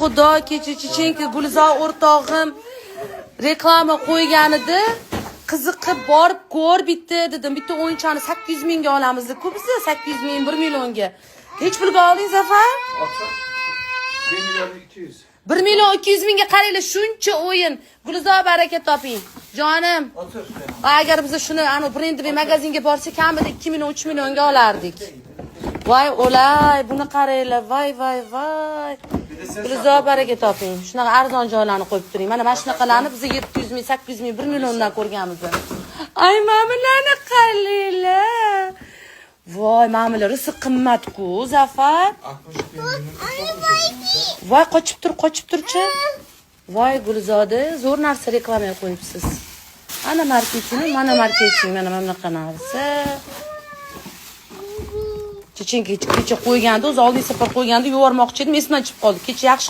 xudo kecha Gulzor o'rtog'im reklama qo'ygan edi. Qiziqib borib ko'r bitta dedim. Bitta o'yinchani 800 mingga olamiz. Ko'pisi 800 ming 1 millionga. Hech pulga oldingiz Zafar? 1 million 200. 1 million 200 mingga qaranglar, shuncha o'yin. Gulzor baraka toping. Jonim. Agar biz shuni brendli magazinga borsak, kamida 2 million 3 millionga olardik. Voy o'lay, buni qaranglar. Voy. Gulzor baraka toping. Shunaqa arzon joylarni qo'yib turing. Mana shunaqalarni biz 700 ming, 800 ming, 1 milliondan ko'rganmiz. Ay, mamalarni qaranglar. Voy, mamalar isi qimmat-ku, Zafar. Voy, qochib tur-chi. Voy, Gulzorda zo'r narsa reklamaga qo'yibsiz. Ana marketing, mana bunaqa narsa. Kecha qo'yganda, o'z oldinga safar qo'yganda yuvarmoqchi edim, esimdan chiqib qoldi. Kecha yaxshi